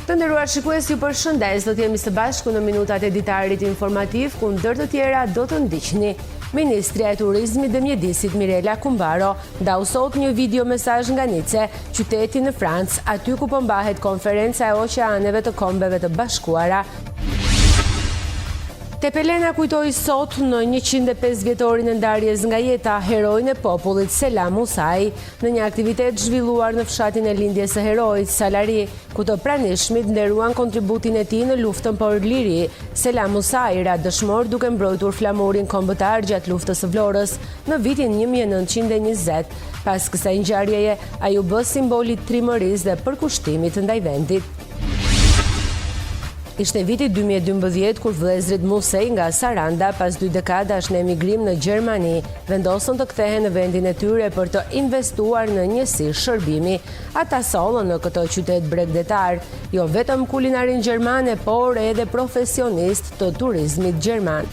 Të nderuar shikues, ju përshëndes, do të jemi së bashku në minutat e ditarit informativ, ku ndër të tjera do të ndiqni. Ministria e Turizmit dhe Mjedisit Mirela Kumbaro ndau sot një video mesazh nga Nice, qyteti në Francë, aty ku po mbahet konferenca e oqeaneve të Kombeve të Bashkuara. Tepelena kujtoi sot në 105 vjetorin e ndarjes nga jeta heroin e popullit Selam Musai në një aktivitet zhvilluar në fshatin e lindjes së heroit Salari, ku të pranishmit nderuan kontributin e tij në luftën për liri. Selam Musai ra dëshmor duke mbrojtur flamurin kombëtar gjatë luftës së Vlorës në vitin 1920. Pas kësaj ngjarjeje, ai u bë simboli i trimërisë dhe përkushtimit ndaj vendit. Ishte viti 2012 kur vëllezërit Musai nga Saranda, pas 2 dekadash në emigrim në Gjermani, vendosën të kthehen në vendin e tyre për të investuar në njësi shërbimi. Ata sollën në këtë qytet bregdetar, jo vetëm kulinarin gjermane, por edhe profesionist të turizmit gjerman.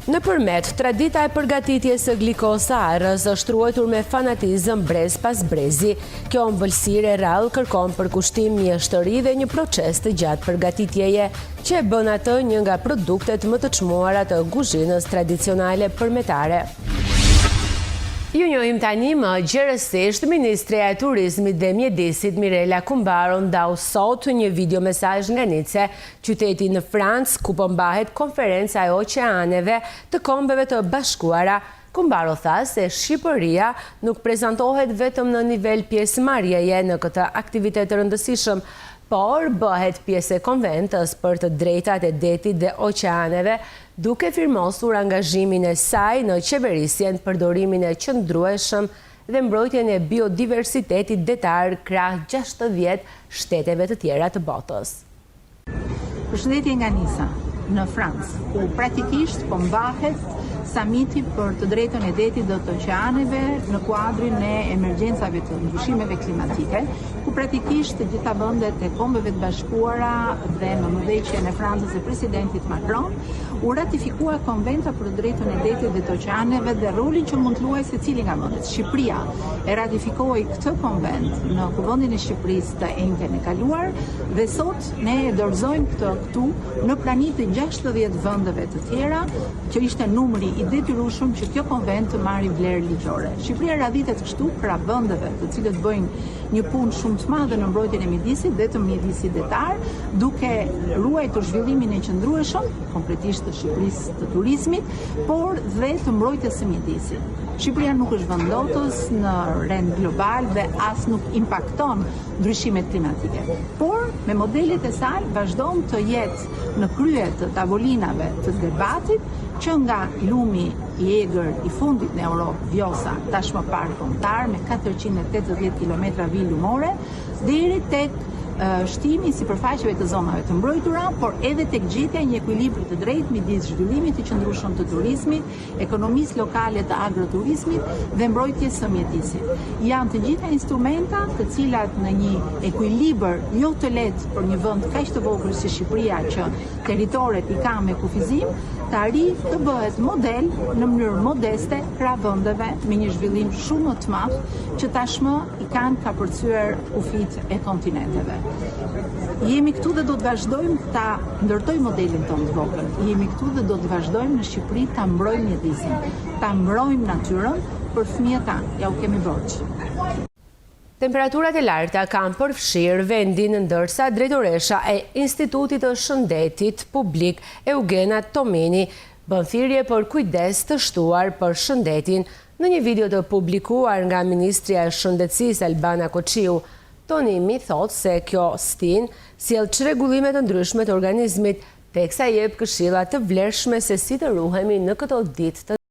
Nëpërmjet, tradita e përgatitjes së glikosa arrës është ruajtur me fanatizëm brez pas brezi. Kjo ëmbëlsirë e rrallë kërkon përkushtim, mjeshtëri dhe një proces të gjatë përgatitjeje, që e bën atë një nga produktet më të çmuara të kuzhinës tradicionale përmetare. Ju njohim tani më gjerësisht. Ministria e Turizmit dhe Mjedisit Mirela Kumbaro ndau sot një video mesazh nga Nice, qyteti në Francë, ku po mbahet konferenca e oqeaneve të Kombeve të Bashkuara. Kumbaro tha se Shqipëria nuk prezantohet vetëm në nivel pjesëmarrjeje në këtë aktivitet të rëndësishëm, por bëhet pjesë e konventës për të drejtat e detit dhe oqeaneve, duke firmosur angazhimin e saj në qeverisjen, përdorimin e qëndrueshëm dhe mbrojtjen e biodiversitetit detar krah 60 shteteve të tjera të botës. Përshëndetje nga Nisa, në Francë, ku praktikisht po mbahet samiti për të drejtën e detit dhe të oqeaneve në kuadrin e emergjencave të ndryshimeve klimatike, ku praktikisht të gjitha vendet e Kombeve të Bashkuara dhe në mëdhëqen e Francës e presidentit Macron u ratifikua konventa për të drejtën e detit dhe të oqeaneve dhe rolin që mund të luajë secili nga vendet. Shqipëria e ratifikoi këtë konvent në Kuvendin e Shqipërisë të enjten e kaluar dhe sot ne e dorëzojmë këtë këtu në pranit të 60 vendeve të tjera, që ishte numri i detyrueshëm që kjo konvent të marrë vlerë ligjore. Shqipëria radhitet kështu krah vendeve të cilët bëjnë një punë shumë të madhe në mbrojtjen e mjedisit dhe të mjedisit detar, duke ruajtur zhvillimin e qëndrueshëm, kompletisht të Shqipërisë të turizmit, por dhe të mbrojtjes së mjedisit. Shqipëria nuk është vendotës në rend global dhe as nuk impakton ndryshimet klimatike. Por me modelet e saj vazhdon të jetë në krye të tavolinave të debatit, që nga lumi i egër i fundit në Europë, Vjosa, tashmë park kombëtar me 480 km vijë lumore, deri tek shtimi i sipërfaqeve të zonave të mbrojtura, por edhe tek gjetja e një ekuilibri të drejtë midis zhvillimit të qëndrueshëm të turizmit, ekonomisë lokale të agroturizmit dhe mbrojtjes së mjedisit. Janë të gjitha instrumenta të cilat në një ekuilibër jo të lehtë për një vend kaq të vogël si Shqipëria, që territoret i ka me kufizim, të arrijë të bëhet model në mënyrë modeste krah vendeve me një zhvillim shumë më të madh që tashmë i kanë kapërcyer kufit e kontinenteve. Jemi këtu dhe do të vazhdojmë ta ndërtojmë modelin tonë të vogël. Jemi këtu dhe do të vazhdojmë në Shqipëri ta mbrojmë mjedisin, ta mbrojmë natyrën për fëmijët tanë. Ja u kemi borxh. Temperaturat e larta kanë përfshirë vendin, ndërsa drejtoresha e Institutit të Shëndetit Publik Eugena Tomini bën thirrje për kujdes të shtuar për shëndetin. Në një video të publikuar nga Ministria e Shëndetësisë Albana Koçiu, Tomini thotë se kjo stin sjell çrregullime të ndryshme të organizmit, teksa jep këshilla të vlerëshme se si të ruhemi në këto ditë të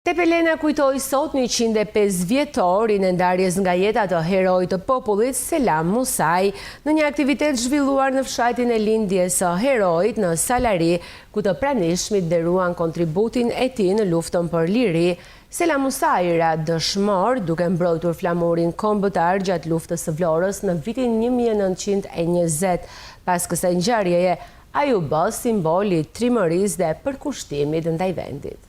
Tepelena kujtoi sot 105 vjetorin e ndarjes nga jeta të heroit të popullit Selam Musaj në një aktivitet zhvilluar në fshatin e lindjes së heroit në Salari, ku të pranishmit nderuan kontributin e tij në luftën për liri. Selam Musaj ra dëshmor duke mbrojtur flamurin kombëtar gjatë luftës së Vlorës në vitin 1920. Pas kësaj ngjarjeje, ai u bë simbol i trimërisë dhe përkushtimit ndaj vendit.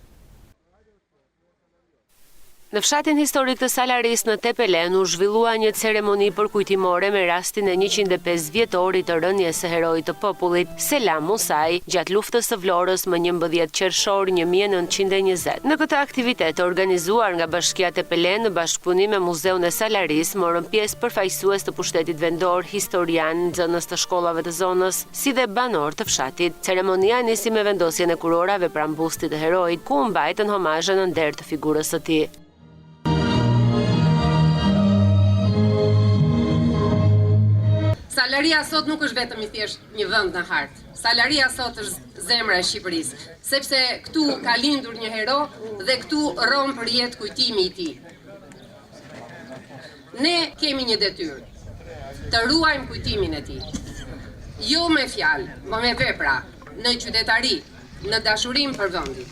Në fshatin historik të Salaris në Tepelen u zhvillua një ceremoni përkujtimore me rastin e 105 vjetorit të rënies së heroit të popullit Selam Musaj gjatë luftës së Vlorës më 11 qershor 1920. Në këtë aktivitet organizuar nga Bashkia Tepelen në bashkëpunim me Muzeun e Salaris, morën pjesë përfaqësues të pushtetit vendor, historian, nxënës të shkollave të zonës, si dhe banor të fshatit. Ceremonia nisi me vendosjen e kurorave pranë bustit të heroit, ku u mbajtën homazhe në nder të figurës së tij. Salaria sot nuk është vetëm i thjesht një vend në hartë. Salaria sot është zemra e Shqipërisë, sepse këtu ka lindur një hero dhe këtu rron për jetë kujtimi i tij. Ne kemi një detyrë, të ruajmë kujtimin e tij. Jo me fjalë, por me vepra, në qytetari, në dashurim për vendin.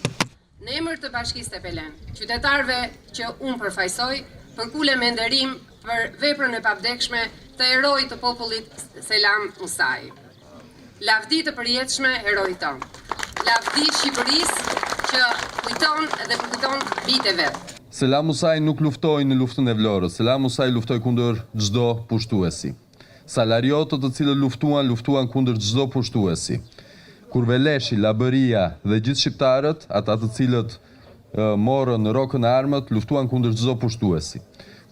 Në emër të Bashkisë Tepelen, qytetarëve që unë përfaqësoj, përkulem me nderim për veprën e pavdekshme të heroit të popullit Selam Musaj. Lavdi të përjetshme heroit ton. Lavdi Shqipërisë që kujton dhe përkujton bitë vet. Selam Musaj nuk luftoi në luftën e Vlorës. Selam Musaj luftoi kundër çdo pushtuesi. Salariotët të cilët luftuan kundër çdo pushtuesi. Kurveleshi, Labëria dhe gjithë shqiptarët, ata të cilët morën rokën e armët, luftuan kundër çdo pushtuesi.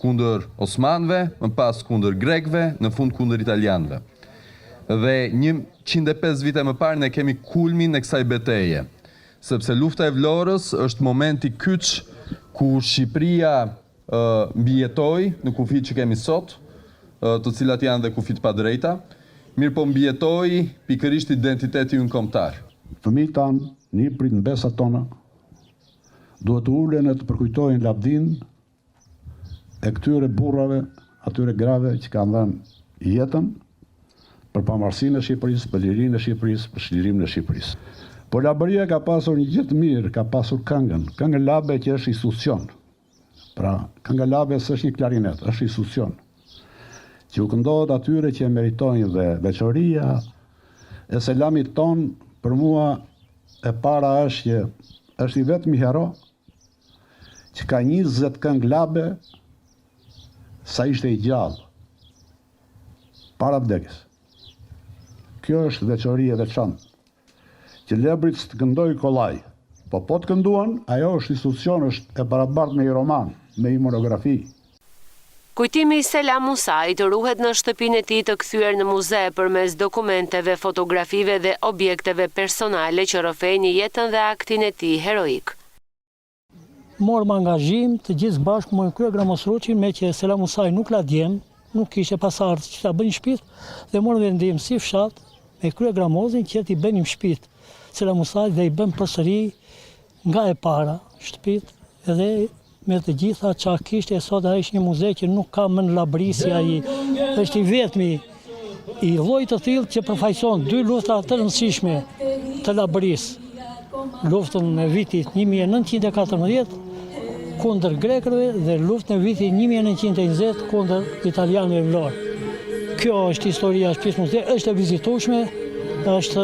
Kundër osmanëve, më pas kundër grekëve, në fund kundër italianëve. Dhe 105 vite më parë ne kemi kulmin e kësaj betejë, sepse lufta e Vlorës është momenti kyç ku Shqipëria mbijetoi në kufit që kemi sot, të cilat janë dhe kufit pa drejta, mirë po mbijetoi pikërisht identiteti ynë kombëtar. Fëmijët tanë, niprit, mbesat tona, duhet të ulen e të përkujtojnë lavdin e këtyre burrave, atyre grave që kanë dhënë jetën për pavarësinë e Shqipërisë, për lirinë e Shqipërisë, për çlirimin e Shqipërisë. Po Labëria ka pasur një gjë të mirë, ka pasur këngën labe që është institucion. Pra, këngën labe s'është një klarinet, është institucion. Që u këndohet atyre që e meritojnë dhe veçoria e Selamit ton, për mua e para është që është i vetmi hero që ka 20 këngë labe sa ishte i gjallë, para vdekjes. Kjo është veçori e veçantë, që lebrit të këndoj kollaj, po të kënduan, ajo është institucion, është e barabartë me i roman, me i monografi. Kujtimi i Selam Musajt ruhet në shtëpinë e tij të kthyer në muze përmes dokumenteve, fotografive dhe objekteve personale që rrëfejnë jetën dhe aktin e tij heroik. Morëm angazhim të gjithë bashkë me krye gramosruqin me që Selam Musaj nuk la djem, nuk kishte pasardhë që ta bëjnë shtëpi dhe morëm vendim si fshat me krye gramozin që t'i bënim shtëpi Selam Musaj dhe i bëm përsëri nga e para shtëpitë edhe me të gjitha çka kishte. Sot ai është një muze që nuk ka më në Labrisi, ai është i vetmi i llojit të tillë që përfaqëson dy luftra të rëndësishme të Labrisë. Luftën e vitit 1914 kundër grekëve dhe luftën e vitit 1920 kundër italianëve Vlorë. Kjo është historia e shtëpisë muze, është e vizitueshme, është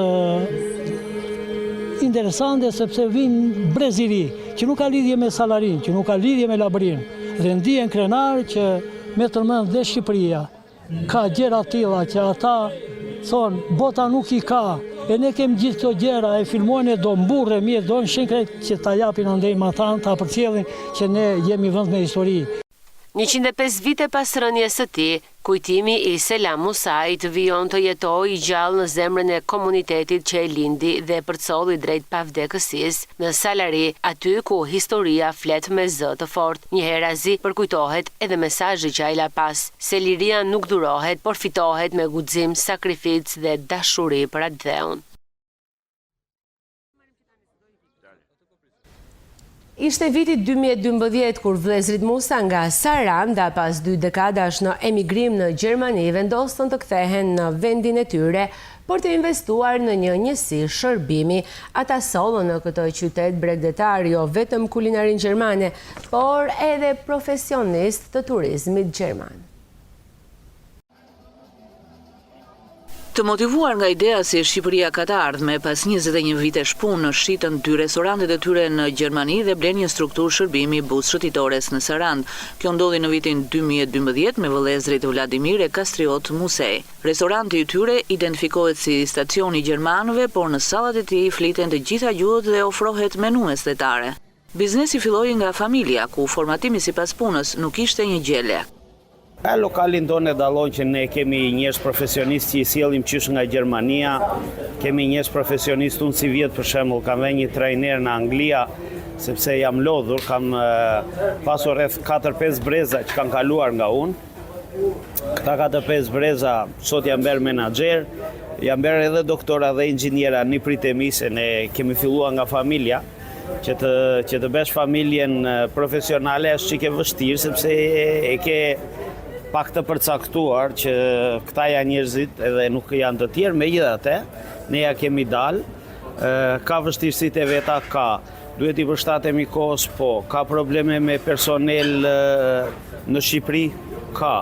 interesante sepse vijnë breziri që nuk ka lidhje me Salarin, që nuk ka lidhje me Labrin, dhe ndihen krenar që me tërmend dhe Shqipëria ka gjëra të tilla që ata thonë bota nuk i ka. E ne kemi gjithë këto gjëra, e filmojnë, do mburre mirë, do në shenkret që ta japin andej ma thanë, ta përcjellin që ne jemi vend me histori. 105 vite pas rënies së tij, kujtimi i Selam Musajt vijon të jetojë i gjallë në zemrën e komunitetit që e lindi dhe përcolli drejt pavdekësisë në Salari, aty ku historia flet me zë të fortë. Njëherëzi përkujtohet edhe mesazhi që ai la pas, se liria nuk durohet, por fitohet me guxim, sakrificë dhe dashuri për atë dheun. Ishte viti 2012 kur vëllezrit Musa nga Saranda pas 2 dekadash në emigrim në Gjermani vendosën të kthehen në vendin e tyre për të investuar në një njësi shërbimi. Ata sollën në këtë qytet bregdetar jo vetëm kulinarin gjermane, por edhe profesionist të turizmit gjerman. Të motivuar nga ideja se Shqipëria ka të ardhme pas 21 vitesh punë në shitën 2 restorantet e tyre në Gjermani dhe blen një strukturë shërbimi bus shëtitores në Sarand. Kjo ndodhi në vitin 2012 me vëllezrit Vladimir e Kastriot Musej. Restoranti i tyre identifikohet si stacioni gjermanëve, por në sallat e tij fliten të gjitha gjuhët dhe ofrohet menu mesletare. Biznesi filloi nga familja, ku formatimi sipas punës nuk ishte një gjele. Lokalin tonë e dallon që ne kemi njerëz profesionistë që i sjellim qysh nga Gjermania, kemi njerëz profesionistë, unë si vjet për shembull kam vënë një trajner në Anglia, sepse jam lodhur, kam pasur rreth 4-5 breza që kanë kaluar nga unë. Këta 4-5 breza sot janë bërë menaxher, janë bërë edhe doktora dhe inxhiniera në prit e mi, se ne kemi filluar nga familja. Që të bësh familjen profesionale është çike vështirë, sepse e ke pak të përcaktuar që këta janë njerëzit edhe nuk janë të tjerë, megjithatë ne ja kemi dalë, ka vështirësitë e veta, ka, duhet i përshtatemi kohës, po, ka probleme me personel në Shqipëri, ka.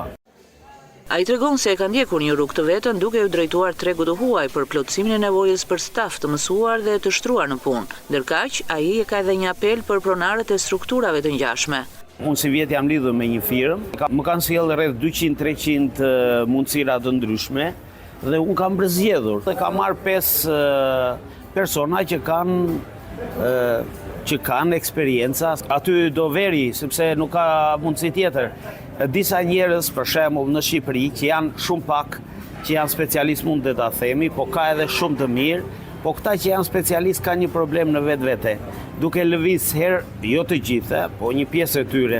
Ai tregon se e ka ndjekur një rrugë të vetën duke u drejtuar tregut të huaj për plotësimin e nevojës për staf të mësuar dhe të shtruar në punë. Ndërkaq, ai ka edhe një apel për pronarët e strukturave të ngjashme. Unë si vjet jam lidhur me një firmë, më kanë sjellë rreth 200-300 mundësira të ndryshme dhe unë kam përzgjedhur. Kam marrë 5 persona që kanë eksperjenca. Aty do veri, sepse nuk ka mundësi tjetër. Disa njerëz, për shembull, në Shqipëri, që janë shumë pak, që janë specialistë mund të ta themi, po ka edhe shumë të mirë, po këta që janë specialistë ka një problem në vetvete. Duke lëviz herë, jo të gjithë, po një pjesë e tyre.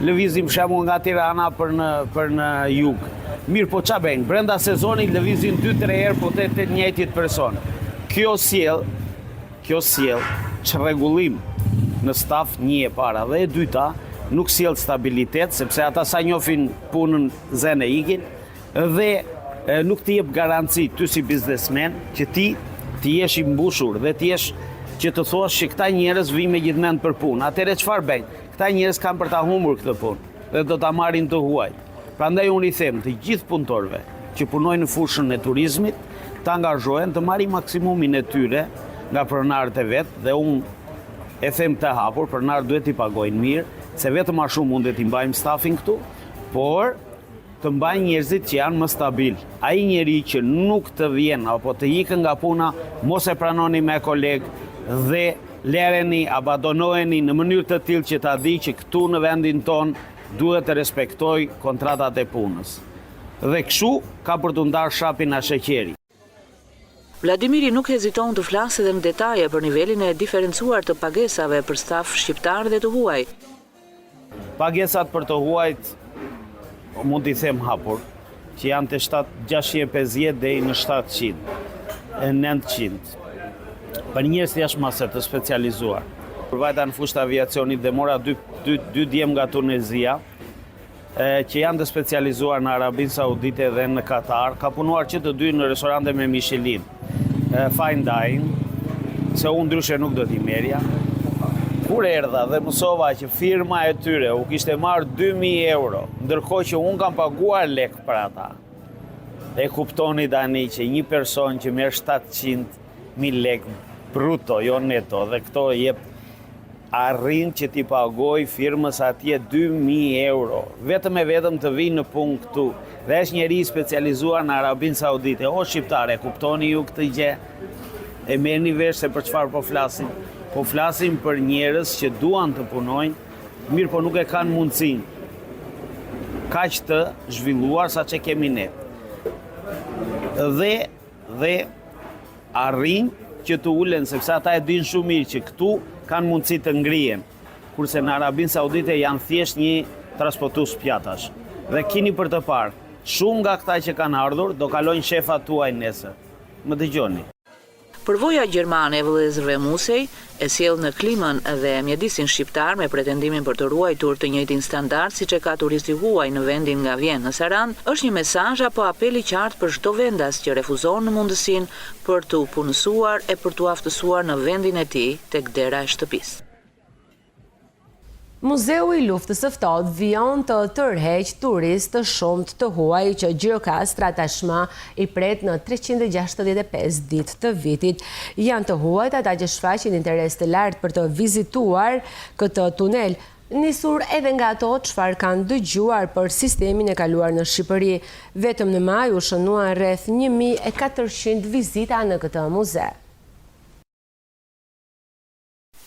Lëvizim shembull nga Tirana për në jug. Mirë, po ç'a bëjnë? Brenda sezonit lëvizin 2-3 herë, po të njëjtit person. Kjo sjell çrregullim në staf, një e para, dhe e dyta, nuk sjell stabilitet, sepse ata sa njohin punën zënë ikin, dhe nuk t'i jep garanci ty si biznesmen që ti jesh i mbushur dhe ti jesh që të thosh që këta njerëz vijnë me gjithmend për punë. Atëherë çfarë bëjnë? Këta njerëz kanë për ta humbur këtë punë dhe do ta marrin të huaj. Prandaj unë i them të gjithë punëtorëve që punojnë në fushën e turizmit të angazhohen, të marrin maksimumin e tyre nga pronarët e vet, dhe unë e them të hapur, pronarët duhet t'i pagojnë mirë, se vetëm a shumë mundet t'i mbajmë stafin këtu, por të mbajnë njerëzit që janë më stabil. Ai njeri që nuk të vjen apo të ikën nga puna, mos e pranoni me kolegë dhe lereni, abandonoheni në mënyrë të tillë që ta di që këtu në vendin ton duhet të respektoj kontratat e punës. Dhe kështu ka për të ndarë shapin a sheqeri. Vladimiri nuk heziton të flasë edhe në detaje për nivelin e diferencuar të pagesave për staf shqiptar dhe të huaj. Pagesat për të huajt mund t'i them hapur, që janë të 650 deri në 700, 900. Për njerëz jashtëmase të specializuar. Përvajta në fushë të aviacionit dhe mora dy djem nga Tunezia, që janë të specializuar në Arabinë Saudite dhe në Katar, ka punuar që të dy në restorante me Michelin, fine dining, se unë ndryshe nuk do t'i merja. Kur erdha dhe mësova që firma e tyre u kishte marrë 2.000 euro, ndërkohë që unë kam paguar lek për ata. E kuptoni tani që një person që merr 700.000 lek bruto, jo neto, dhe këto jep arrin që t'i pagoj firmës atje 2.000 euro. Vetëm e vetëm të vinë në punë këtu. Dhe është njeri specializuar në Arabinë Saudite. O shqiptare, kuptoni ju këtë gjë? E merrni vesh se për çfarë po flasim? Po flasim për njerëz që duan të punojnë, mirë po nuk e kanë mundësinë kaq të zhvilluar sa që kemi ne. Dhe arrin që të ulen, sepse ata e dinë shumë mirë që këtu kanë mundësi të ngrihen, kurse në Arabinë Saudite janë thjesht një transportues pjatash. Dhe keni për të parë, shumë nga këta që kanë ardhur do kalojnë shefat tuaj nesër. Më dëgjoni. Përvoja gjermane e vëllezërve Musej e sjell në klimën dhe mjedisin shqiptar me pretendimin për të ruajtur të njëjtin standard siç e ka turisti huaj në vendin nga vjen në Sarandë, është një mesazh apo apel i qartë për çdo vendas që refuzon në mundësinë për të punësuar e për të aftësuar në vendin e tij tek dera e shtëpisë. Muzeu i luftës së ftohtë vijon të tërheq turistë të shumt të huaj që Gjirokastra tashmë i pret në 365 ditë të vitit. Janë të huajt ata që shfaqin interes të lartë për të vizituar këtë tunel, nisur edhe nga ato çfarë kanë dëgjuar për sistemin e kaluar në Shqipëri. Vetëm në maj u shënuan rreth 1400 vizita në këtë muze.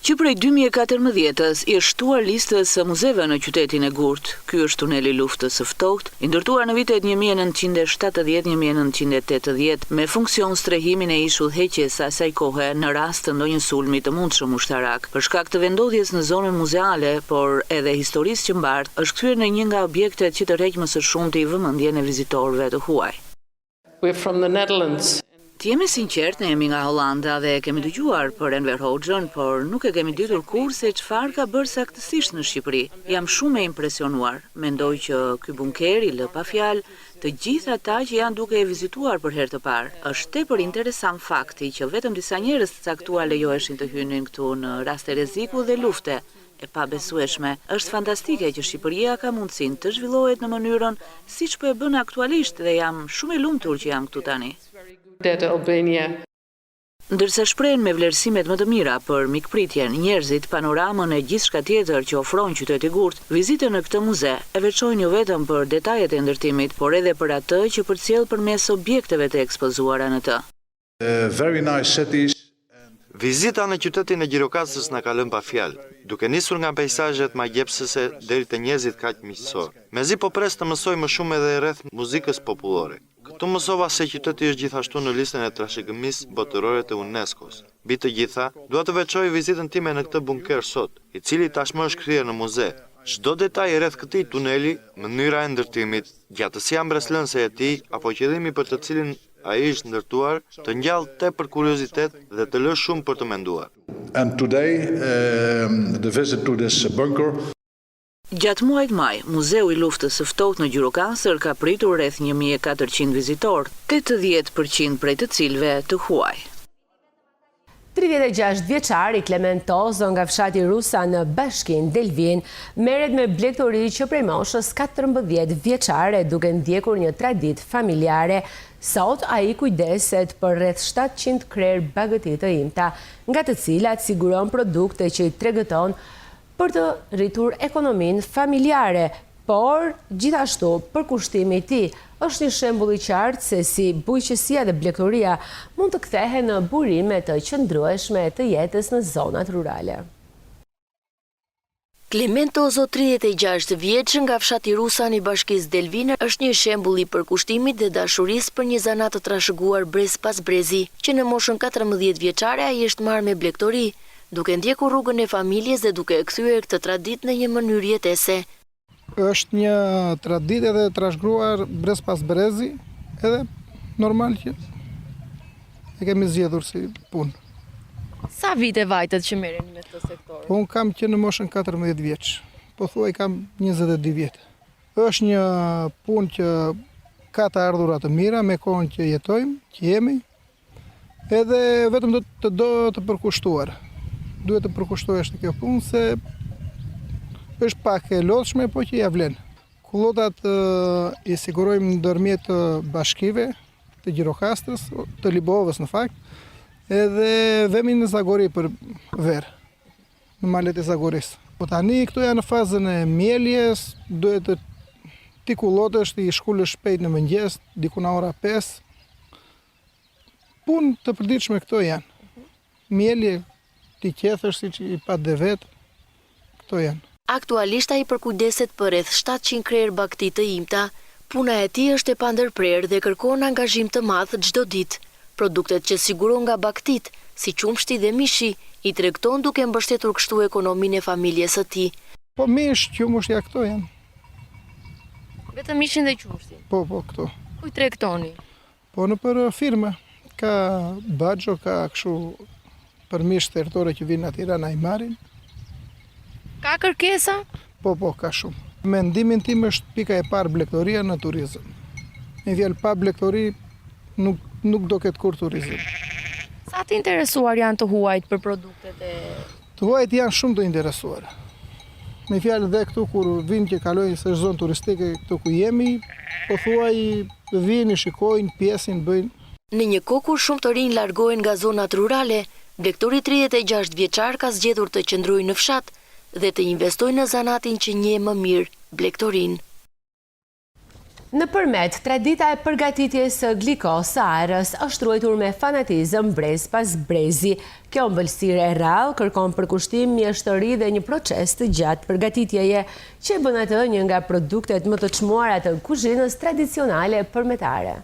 Që prej 2014-ës i është shtuar listës së muzeve në qytetin e Gurt. Ky është tuneli luftës së ftohtë, i ndërtuar në vitet 1970-1980 me funksion strehimin e ish udhëheqjes së asaj kohe në rast të ndonjë sulmi të mundshëm ushtarak. Për shkak të vendodhjes në zonën muzeale, por edhe historisë që mbart, është kthyer në një nga objektet që tërheq më së shumti vëmendjen e vizitorëve të huaj. We're from the Netherlands. Të jemi sinqert, ne jemi nga Hollanda dhe kemi dëgjuar për Enver Hoxhën, por nuk e kemi ditur kur se çfarë ka bërë saktësisht në Shqipëri. Jam shumë e impresionuar. Mendoj që ky bunker i lë pa fjalë të gjithë ata që janë duke e vizituar për herë të parë. Është tepër interesant fakti që vetëm disa njerëz të caktuar lejoheshin të hynin këtu në raste rreziku dhe lufte e pabesueshme. Është fantastike që Shqipëria ka mundësinë të zhvillohet në mënyrën siç po e bën aktualisht dhe jam shumë e lumtur që jam këtu tani. Ndërsa shprehen me vlerësimet më të mira për mikpritjen, njerëzit panoramën e gjithçka tjetër që ofron qyteti Gurt, vizitën në këtë muze e veçojnë jo vetëm për detajet e ndërtimit, por edhe për atë që përcjell përmes objekteve të ekspozuara në të. Very nice cities. Vizita në qytetin e Gjirokastrës na ka lënë pa fjalë, duke nisur nga peizazhet magjepsëse deri te njerëzit kaq miqësor. Mezi po pres të mësoj më shumë edhe rreth muzikës popullore. Këtu mësova se qyteti është gjithashtu në listën e trashëgimisë botërore të UNESCO-s. Mbi të gjitha, dua të veçoj vizitën time në këtë bunker sot, i cili tashmë është kthyer në muze. Çdo detaj rreth këtij tuneli, mënyra e ndërtimit, gjatësia mbreslënse e tij apo qëllimi për të cilin ai është ndërtuar, të ngjall tepër kuriozitet dhe të lë shumë për të menduar. And today, the visit to this bunker. Gjatë muajit maj, Muzeu i luftës së ftohtë në Gjirokastër ka pritur rreth 1400 vizitorë, 80% prej të cilëve të huaj. 36 vjeçari Klementozo nga fshati Rusa në Bashkinë Delvin merret me blegtori që prej moshës 14 vjeçare duke ndjekur një traditë familjare. Sot ai kujdeset për rreth 700 krerë bagëti të imta, nga të cilat siguron produkte që i tregëton për të rritur ekonominë familjare, por gjithashtu përkushtimi i tij është një shembull i qartë se si bujqësia dhe blegtoria mund të kthehen në burime të qëndrueshme të jetës në zonat rurale. Klementozo, 36 vjeç nga fshati Rusan i Bashkisë Delvin, është një shembull i përkushtimit dhe dashurisë për një zanat të trashëguar brez pas brezi, që në moshën 14 vjeçare ai është marrë me blegtori, duke ndjekur rrugën e familjes dhe duke e kthyer këtë traditë në një mënyrë jetese. Është një traditë edhe trashëguar brez pas brezi, edhe normal që e kemi zgjedhur si punë. Sa vite vajtet që merreni me këtë sektor? Unë kam që në moshën 14 vjeç, po thuaj kam 22 vjetë. Është një punë që ka të ardhurat të mira me kohën që jetojmë, që jemi, edhe vetëm do të përkushtuar. Duhet të përkushtohesh në kjo punë se është pak e lodhshme, po që ja vlen. Kullotat i sigurojmë ndërmjet bashkive të Gjirokastrës, të Libovës në fakt, edhe vemi në Zagori për verë, në malet e Zagorisë. Po tani këto janë në fazën e mjeljes, duhet të ti kullotesh, ti shkullësh shpejt në mëngjes, diku në ora 5. Punë të përditshme këto janë. Mjelje, ti qethësh si që i pat dhe vetë, këto janë. Aktualisht ai përkujdeset për rreth 700 krerë bagëti të imta. Puna e tij është e pandërprerë dhe kërkon angazhim të madh çdo ditë. Produktet që siguron nga bagëtit, si qumshti dhe mishi, i tregton duke mbështetur kështu ekonominë e familjes së tij. Po mish, qumshtja këto janë. Vetëm mishin dhe qumshtin? Po, këto. Ku i tregtoni? Po në për firma. Ka Baxho, ka kështu përmish territore që vinë atyra na i marrin. Ka kërkesa? Po, ka shumë. Mendimin tim është pika e parë blegtoria në turizëm. Me fjalë pa blegtori nuk do ketë kur turizëm. Sa të interesuar janë të huajt për produktet e... Të huajt janë shumë të interesuar. Me fjalë dhe këtu kur vinë që kalojnë se zonë turistike këtu ku jemi, po thuaj vinë, shikojnë, pjesin, bëjnë. Në një kohë kur shumë të rinj largohen nga zonat rurale, blegtori 36 vjeçar ka zgjedhur të qëndrojë në fshat dhe të investojnë në zanatin që njeh më mirë, blegtorin. Nëpërmjet tradita e përgatitjes së glikos së arës është ruajtur me fanatizëm brez pas brezi. Kjo ëmbëlsirë e rrallë kërkon përkushtim, mjeshtëri dhe një proces të gjatë përgatitjeje që bën atë një nga produktet më të çmuara të kuzhinës tradicionale përmetare.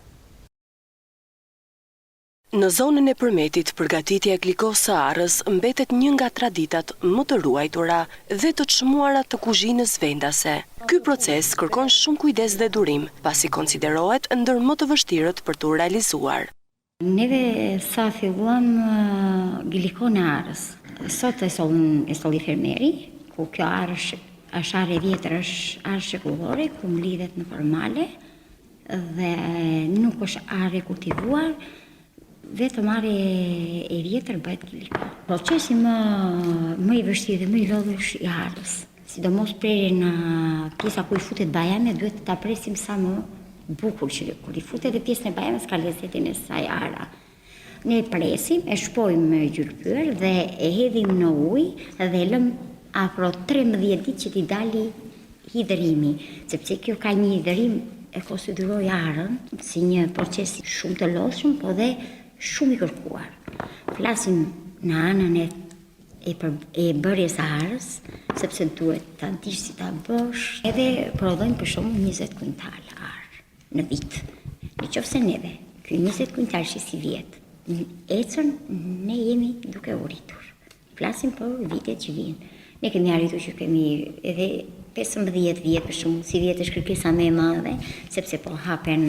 Në zonën e Përmetit, përgatitja e glikos së arës mbetet një nga traditat më të ruajtura dhe të çmuara të kuzhinës vendase. Ky proces kërkon shumë kujdes dhe durim, pasi konsiderohet ndër më të vështirët për të realizuar. Neve sa filluam glikon e arës. Sot e solli fermeri, ku kjo arë është arë e vjetër, është arë shekullore, ku mlidhet në formale dhe nuk është arë e kultivuar, vetëm arë e vjetër bëhet gliko. Procesi më i vështirë dhe më i lodhur është i arës. Sidomos prerje në pjesa ku i futet bajame, duhet ta presim sa më bukur që kur i futet dhe pjesën e bajames ka lezetin e saj ara. Ne presim, e shpojmë gjyrpyr dhe e hedhim në ujë dhe lëm afro 13 ditë që t'i dali hidërimi, sepse kjo ka një hidërim e konsideroj arën si një proces shumë të lodhshëm, po dhe shumë i kërkuar. Flasim në anën e bërjes arës, sepse duhet ta dish si ta bësh, edhe prodhojmë për shembull 20 kuintal arë në vit. Nëse neve, ky 20 kuintal që si vjet, ecën, ne jemi duke u rritur. Flasim për vitet që vijnë. Ne kemi arritur që kemi edhe 15 vjet për shembull, si vjet është kërkesa më e madhe, sepse po hapen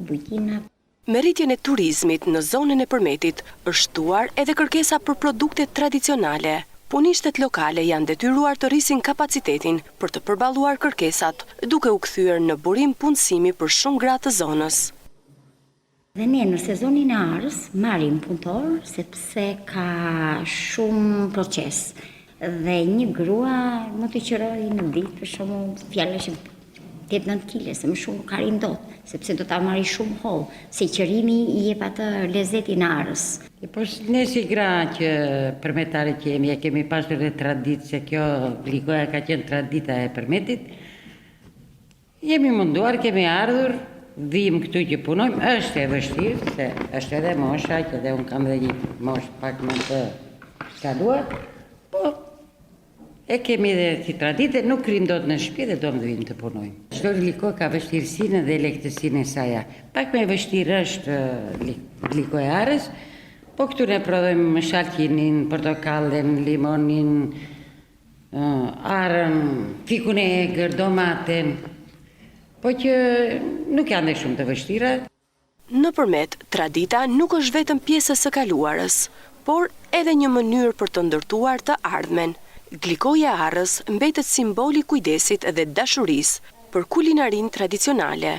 bujtina. Me rritjen e turizmit në zonën e Përmetit është shtuar edhe kërkesa për produkte tradicionale. Punishtet lokale janë detyruar të rrisin kapacitetin për të përballuar kërkesat, duke u kthyer në burim punësimi për shumë gra të zonës. Dhe ne në sezonin e arës marrim punëtor sepse ka shumë proces. Dhe një grua më të qëroj në ditë për shumë fjallë 8-9 kg, se më shumë nuk arrin dot, sepse do ta marri shumë holl, se qërimi i jep atë lezetin e arës. Por ne si gra që përmetare që kemi pasur dhe traditë, se kjo glikoja ka qenë tradita e Përmetit, jemi munduar, kemi ardhur, vim këtu që punojmë, është e vështirë, se është edhe mosha, që edhe unë kam dhe një mosh pak më të kaluar, po e kemi dhe si tradite, nuk rrim dot në shtëpi dhe do më dhvim të punojmë. Çdo gliko ka vështirësinë dhe lehtësinë e saj. Pak më e vështirë është glikoja e arës, po këtu ne prodhojmë shalkinin, portokallin, limonin, arën, fikun e egër, domaten, po që nuk janë dhe shumë të vështira. Në Përmet, tradita nuk është vetëm pjesës së kaluarës, por edhe një mënyrë për të ndërtuar të ardhmen. Glikoja e arës mbetet simboli kujdesit dhe dashurisë për kulinarin tradicionale.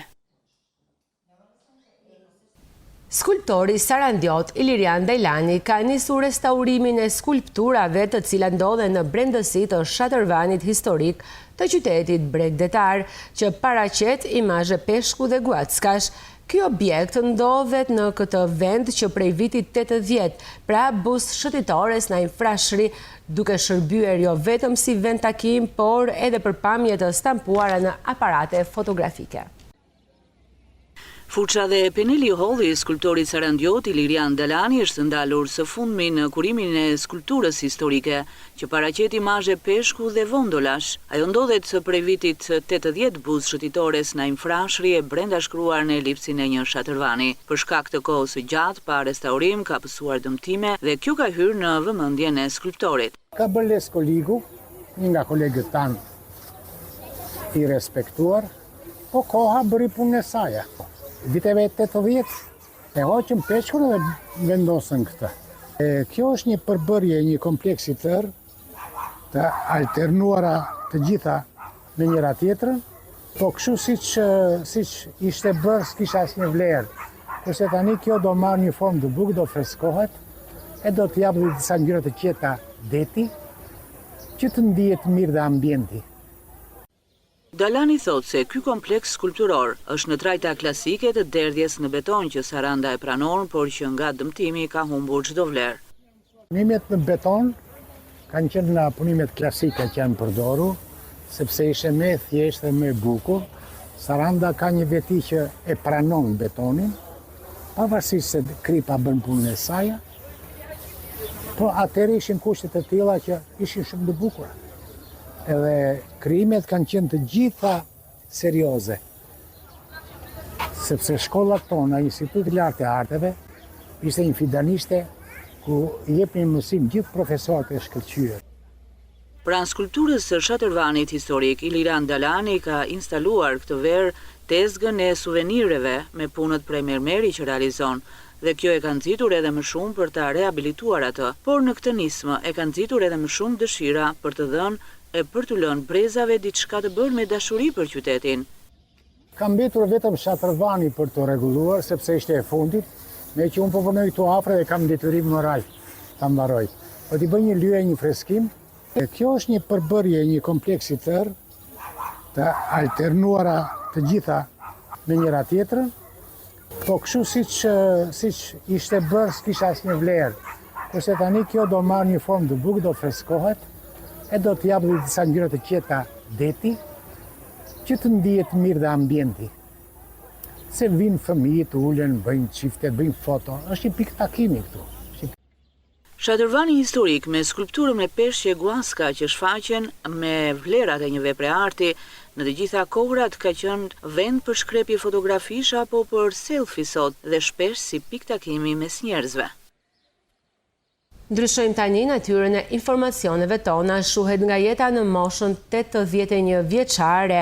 Skulptori sarandiot Ilirian Dajlani ka nisur restaurimin e skulpturave të cilat ndodhen në brendësi të shatërvanit historik të qytetit bregdetar, që paraqet imazhe peshku dhe guackash. Ky objekt ndodhet në këtë vend që prej vitit 80, pra bus shëtitores në infrashri, duke shërbyer jo vetëm si vend takim, por edhe për pamje të stampuara në aparate fotografike. Fuça dhe Peneli Holli, skulptorit sarandiot Ilirian Dajlani, është ndalur së fundmi në kurimin e skulpturës historike, që paraqet imazhe peshku dhe vondolash. Ajo ndodhet prej vitit 80, buzë shëtitores në infrashri e brenda shkruar në elipsin e një shatërvani. Për shkak të kohës së gjatë pa restaurim ka pësuar dëmtime dhe kjo ka hyrë në vëmendjen e skulptorit. Ka bërë les koligu, një nga kolegët tanë i respektuar, po koha bëri punën e saj. Viteve 80, E hoqën peshkun dhe vendosën këtë. Kjo është një përbërje, një kompleks i tërë, të alternuara të gjitha me njëra tjetrën, po kështu siç ishte bërë, s'kisha asnjë vlerë. Kurse tani kjo do marrë një formë të bukur, do freskohet, e do të japë disa ngjyra të qeta deti, që të ndihet mirë dhe ambienti. Dalani thot se ky kompleks skulpturor është në trajta klasike të derdhjes në beton që Saranda e pranon, por që nga dëmtimi ka humbur çdo vlerë. Punimet në beton kanë qenë nga punimet klasike që janë përdorur, sepse ishte më thjeshtë dhe më bukur. Saranda ka një veti që e pranon betonin, pavarësisht se kripa bën punën e saj, po atëherë ishin kushtet e tilla që ishin shumë të bukura. Edhe krijimet kanë qenë të gjitha serioze, sepse shkollat tona, Instituti i Lartë të Arteve, ishte një fidanishte ku jepnin mësim gjithë profesorët e shkëlqyer. Pranë skulpturës së Shatërvanit historik, Iliran Dalani ka instaluar këtë verë tezgën e suvenireve me punët prej mermeri që realizon, dhe kjo e ka nxitur edhe më shumë për ta rehabilituar atë, por në këtë nismë e ka nxitur edhe më shumë dëshira për të dhënë e për të lënë brezave diçka të bërë me dashuri për qytetin. Ka mbetur vetëm Shatërvani për të rregulluar, sepse ishte e fundit, me që unë po punoj këtu afër dhe kam detyrim moral ta mbaroj. Po t'i bëj një lyje, një freskim. Kjo është një përbërje, një kompleks i tërë, të alternuara të gjitha me njëra tjetrën, po kështu siç ishte bërë, s'kisha asnjë vlerë. Kurse tani kjo do marrë një formë të bukur, do freskohet, e do të japë disa ngjyra të qeta deti, që të ndihet mirë dhe ambienti. Se vinë fëmijët, ulen, bëjnë çifte, bëjnë foto, është një pikë takimi këtu. Shatërvani historik me skulpturën me peshqe guaska që shfaqen me vlerat e një vepre arti, në të gjitha kohrat ka qenë vend për shkrepje fotografish apo për selfie sot dhe shpesh si pikë takimi mes njerëzve. Ndryshojmë tani natyrën e informacioneve tona, shuhet nga jeta në moshën 81 vjeçare,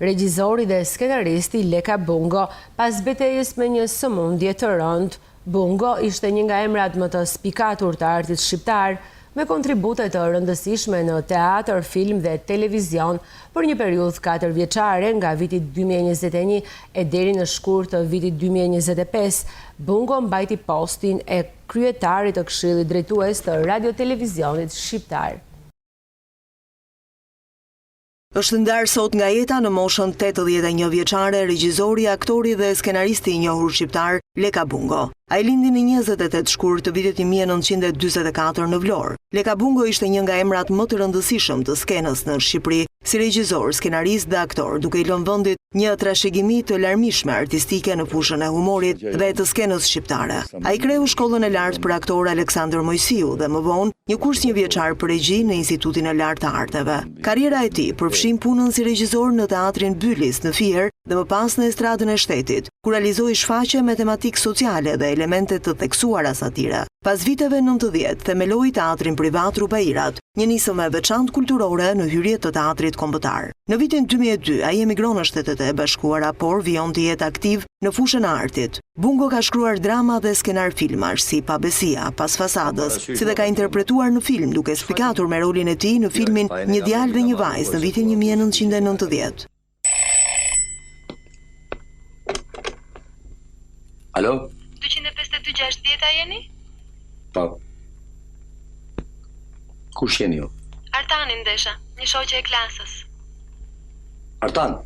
regjizori dhe skenaristi Leka Bungo, pas betejës me një sëmundje të rëndë. Bungo ishte një nga emrat më të spikatur të artit shqiptar, me kontribute të rëndësishme në teatr, film dhe televizion për një periudhë 4 vjeçare nga viti 2021 e deri në shkurt të vitit 2025. Bungo mbajti postin e kryetarit të Këshillit Drejtues të Radio-Televizionit Shqiptar. Është ndarë sot nga jeta në moshën 81 vjeçare regjizori, aktori dhe skenaristi i njohur shqiptar Leka Bungo. Ai lindi në 28 shkurt të vitit 1944 në Vlorë. Leka Bungo ishte një nga emrat më të rëndësishëm të skenës në Shqipëri, si regjizor, skenarist dhe aktor, duke i lënë vendit një trashëgimi të larmishme artistike në fushën e humorit dhe të skenës shqiptare. Ai kreu shkollën e lartë për aktor Aleksandër Mojsiu dhe më vonë një kurs një vjeçar për regji në Institutin e Lartë të Arteve. Karriera e tij përfshin punën si regjizor në teatrin Bylis në Fier dhe më pas në estradën e shtetit, ku realizoi shfaqje me tematikë sociale dhe elemente të theksuara satire. Pas viteve 90, themeloi teatrin privat Rubairat, një nisëm e veçantë kulturore në hyrje të teatrit kombëtar. Në vitin 2002, ai emigron në Shtetet e Bashkuara, por vijon të jetë aktiv në fushën e artit. Bungo ka shkruar drama dhe skenar filmash si Pabesia, Pas fasadës, si dhe ka interpretuar në film, duke spikatur me rolin e tij në filmin Një djalë dhe një vajzë në vitin 1990. Alo? 252-60 a jeni? Po. Kush jeni ju? Artani ndesha, një shoqe e klasës. Artan?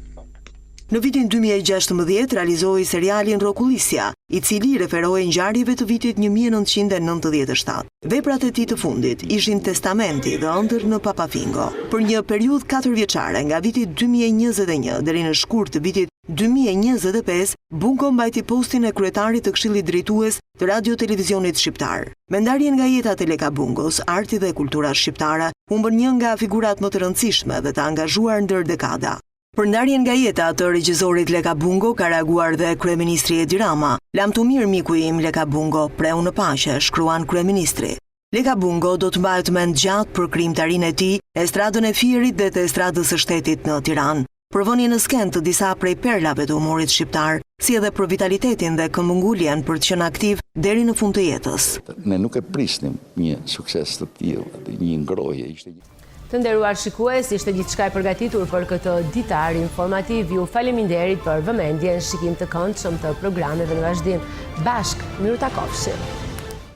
Në vitin 2016 realizoi serialin Rokullisja, i cili referoi ngjarjeve të vitit 1997. Veprat e tij të fundit ishin Testamenti dhe Ëndër në Papafingo. Për një periudhë 4 vjeçare, nga viti 2021 deri në shkurt të vitit 2025, Bungo mbajti postin e kryetarit të Këshillit Drejtues të Radio-Televizionit Shqiptar. Me ndarjen nga jetat e Leka Bungos, arti dhe kultura shqiptare humbën një nga figurat më të rëndësishme dhe të angazhuar ndër dekada. Për ndarjen nga jeta të regjizorit Leka Bungo ka reaguar dhe kryeministri Edi Rama. Lam të mirë miku im Leka Bungo, preu në paqe, shkruan kryeministri. Leka Bungo do të mbahet mend gjatë për krijimtarinë e tij, estradën e Fierit dhe të estradës së Shtetit në Tiranë. Për vënien në skenë të disa prej perlave të humorit shqiptar, si edhe për vitalitetin dhe këmbënguljen për të qenë aktiv deri në fund të jetës. Ne nuk e prisnim një sukses të tillë, një ngrohje. Të nderuar shikues, ishte gjithçka e përgatitur për këtë ditar informativ. Ju faleminderit për vëmendjen, shikim të këndshëm të programeve në vazhdim. Bashk, miru takofshim.